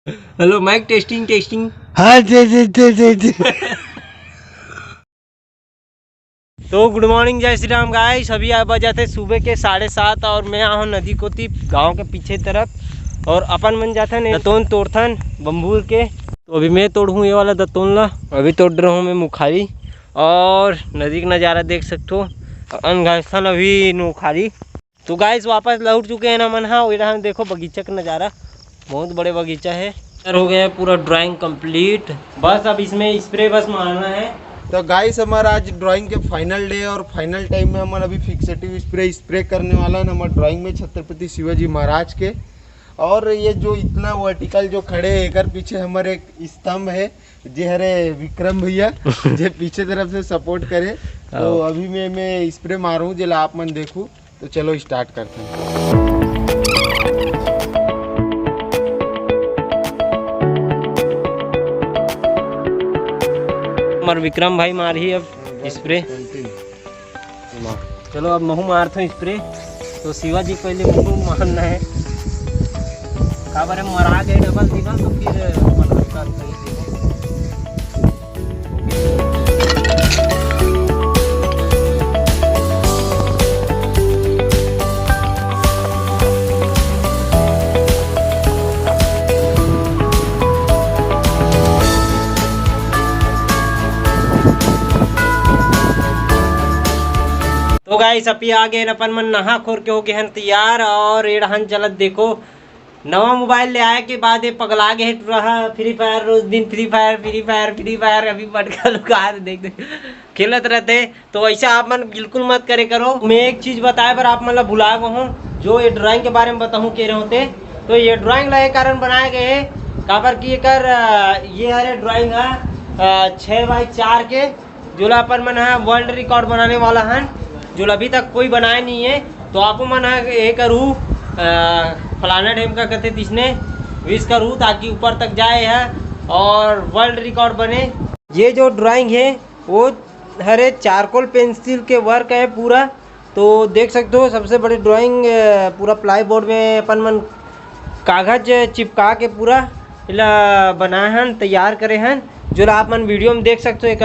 Hello mic testing testing. हाँ दे। तो good morning, जय श्री राम गाइस। अभी आ बजाते सुबह के 7:30 और मैं आया हूँ नदी कोती गांव के पीछे तरफ। और अपन मन जाता है दतोन तोड़थन बम्बूर के। तो अभी मैं तोड़ूँ ये वाला दतोन ला। अभी तोड़ रहा हूँ मैं मुखारी और नदी का नज़ारा देख सकते हो। अनघास्थन अभी नुखारी। तो गाइस वापस लौट चुके हैं ना मन। हाँ वही देखो बगीचा का नज़ारा, बहुत बड़े बगीचा है। हो गया पूरा ड्राइंग कंप्लीट, बस अब इसमें स्प्रे बस मारना है। तो गाइस हमारा आज ड्राइंग के फाइनल डे और फाइनल टाइम में हमारा अभी फिक्सेटिव स्प्रे करने वाला है हमारे ड्राइंग में छत्रपति शिवाजी महाराज के। और ये जो इतना वर्टिकल जो खड़े है कर पीछे हमारे एक स्तंभ है जे हरे विक्रम भैया जे पीछे तरफ से सपोर्ट करे। तो अभी मैं स्प्रे मारूँ जिला आप मन देखूँ। तो चलो स्टार्ट करते हैं। हमारे विक्रम भाई मार ही अब स्प्रे। चलो अब महू मारते हैं स्प्रे। तो शिवाजी पहले महू मारना है। का बारे मरा गए डबल दिना तो फिर तो गाइस अभी आ गए अपन मन नहा खोर के हो गए हैं तैयार। और ये रहन चलत देखो नवा मोबाइल ले आए के बाद ये पगला गए रहा फ्री फायर। रोज दिन फ्री फायर अभी बटका लुका देख खेलत रहते। तो ऐसा आप मन बिल्कुल मत करे करो। मैं एक चीज बताए पर आप मतलब भुला गए हूँ, जो ये ड्राइंग के बारे में बताऊँ कह रहे होते। तो ये ड्राइंग ला कारण बनाए गए है काबर की ये हरे ड्राइंग है 6x4 के जो अपन मन है वर्ल्ड रिकॉर्ड बनाने वाला है, जो अभी तक कोई बनाया नहीं है। तो आप मन ये करूँ फलाना टाइम का कहते इसने विश करूँ ताकि ऊपर तक जाए है और वर्ल्ड रिकॉर्ड बने। ये जो ड्राइंग है वो हरे चारकोल पेंसिल के वर्क है पूरा। तो देख सकते हो सबसे बड़ी ड्राइंग पूरा प्लाई बोर्ड में अपन मन कागज चिपका के पूरा इला बनाए हैं तैयार करे हैं। जो आप मन वीडियो में देख सकते हो एक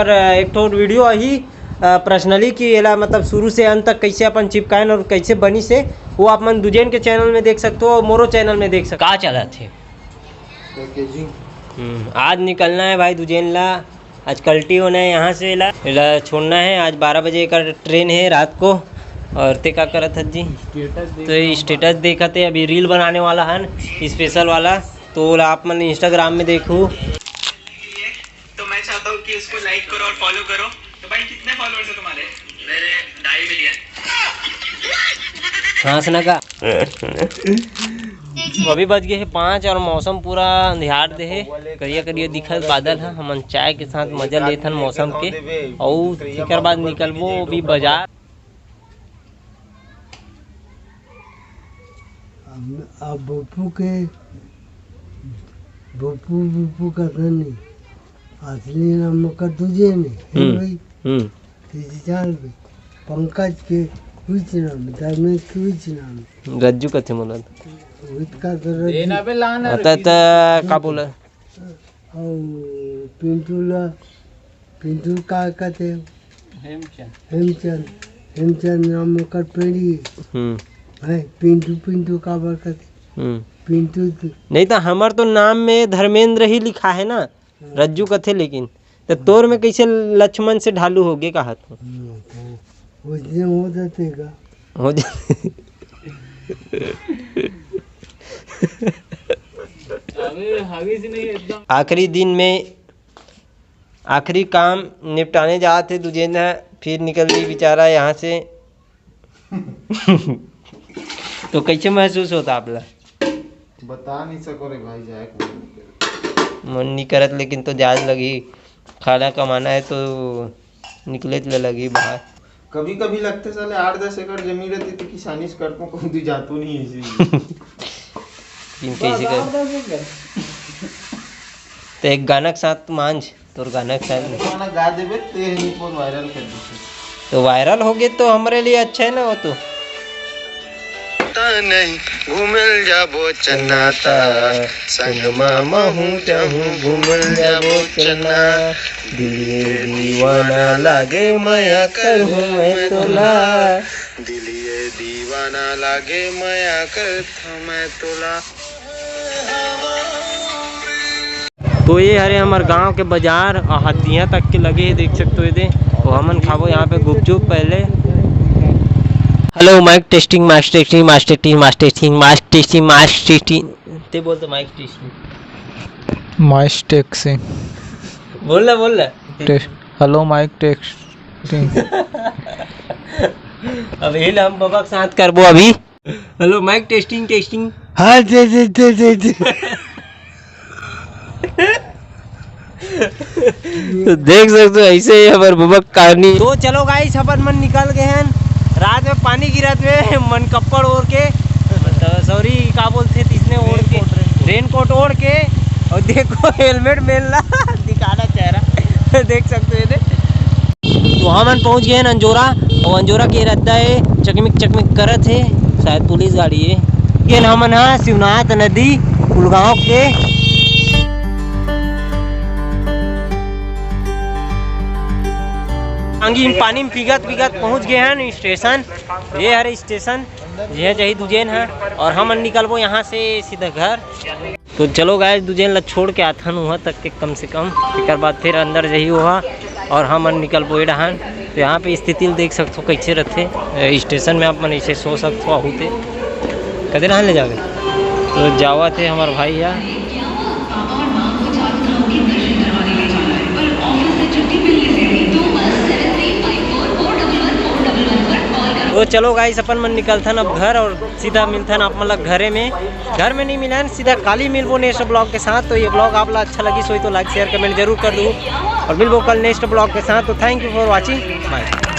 ठो वीडियो ही पर्सनली कि एला मतलब शुरू से अंत तक कैसे अपन चिपकाएं और कैसे बनी से वो आप मन दुजेन के चैनल में देख सकते हो और मोरो चैनल में देख सकते हो। कहाँ चला थे आज निकलना है भाई दुजेन ला। आज कल्टी होना है यहाँ से एला छोड़ना है। आज 12 बजे का ट्रेन है रात को। और ते का करत है जी तो स्टेटस देखा थे अभी रील बनाने वाला है स्पेशल वाला। तो आप मन इंस्टाग्राम में देखूँ तो मैं चाहता हूँ कि उसको लाइक करो और फॉलो करो। तो भाई कितने फॉलोअर्स है तुम्हारे? मेरे 2.5 मिलियन। हाँ सुना का अभी बज गए 5 और मौसम पूरा अंधियार दे है। करिया करिया दिखत बादल है। हम चाय के साथ मजा लेथन मौसम के और एक बाद निकलबो अभी बाजार। अब बप्पू का नहीं असली नाम का तुझे नहीं भाई पंकज के कुछ नाम धर्मेश के कुछ नाम रज्जू कथे मोला का बोला पिंटू का कहते हेमचंद नाम का पेड़ी है। पिंटू का बरकत पिंटू नहीं तो हमार तो नाम में धर्मेंद्र ही लिखा है ना रज्जू कथे। लेकिन तो तोर में कैसे लक्ष्मण से ढालू हो गए कहा तो हो जाते का हो जाते आखिरी दिन में आखिरी काम निपटाने जाते दुजेन है फिर निकल गई बेचारा यहाँ से। तो कैसे महसूस होता आप ला? बता नहीं सको रे भाई जाए मन नहीं करत लेकिन तो जाज लगी। खाना कमाना है तो निकले तो लगी बाहर। कभी कभी लगते साले 8-10 एकड़ जमीन रहती तो किसानी से करता हूँ कभी जातू नहीं है कैसे कर तो एक गाना के साथ मांझ तो गाना के साथ गा देबे ते नहीं पर वायरल कर दे तो वायरल हो गए तो हमारे लिए अच्छा है ना। वो तो पता नहीं घूमल जाबो चन्नाता संग मामा हूँ चाहूँ घूमल जाबो चन्ना दिलिए दीवाना लागे माया कर हूँ मैं तोला दिलिए दीवाना लागे माया कर मैं तोला। तो ये हरे हमारे गांव के बाजार हथियाँ तक के लगे हैं, देख सकते हो ये और हमन खाबो यहाँ पे गुपचुप पहले। Hello mic testing master testing master testing master testing master testing master testing ते बोलते माइक टेस्टिंग माइक टेक्सिंग बोल रहा हेलो माइक टेक्सिंग अब ये हम बाबा के साथ करबो अभी। हेलो माइक टेस्टिंग टेस्टिंग हाँ दे तो देख सकते हो ऐसे ही हमारे बबक कहानी। तो चलो गाइस अपन मन निकल गए हैं, रात में पानी गिरत में मन कपड़ ओढ़ के सॉरी क्या बोलते इसने ओढ़ के रेनकोट ओढ़ के और देखो हेलमेट मेलना दिखाना चेहरा देख सकते हो। तो हम पहुंच गए हैं अंजोरा और अंजोरा के रद्दा है चकमिक करत है, शायद पुलिस गाड़ी है। हमन हाँ शिवनाथ नदी कुलगांव के अंगी पानी में पिगत पहुंच गए हैं स्टेशन। ये हरे स्टेशन ये जही दुजेन है और हम निकलबो यहाँ से सीधा घर। तो चलो गाइस दुजेन ला छोड़ के आथन वहाँ तक के कम से कम, एक बाद फिर अंदर जही वहाँ और हम निकलबो ये डहान। तो यहाँ पे स्थिति देख सकते हो कैसे रहते स्टेशन में, आप मन ऐसे सो सकते हो होते कदे रहा ले जाओगे। तो जावा थे हमारे भाई यहाँ तो चलो गाइस अपन मन निकलथन अब घर और सीधा मिलथन आप मतलब घर में नहीं मिला सीधा काली मिलबो नेक्स्ट ब्लॉग के साथ। तो ये ब्लॉग आप लोग अच्छा लगी सोई तो लाइक शेयर कमेंट जरूर कर दो और मिलबो कल नेक्स्ट ब्लॉग के साथ। तो thank you for watching bye.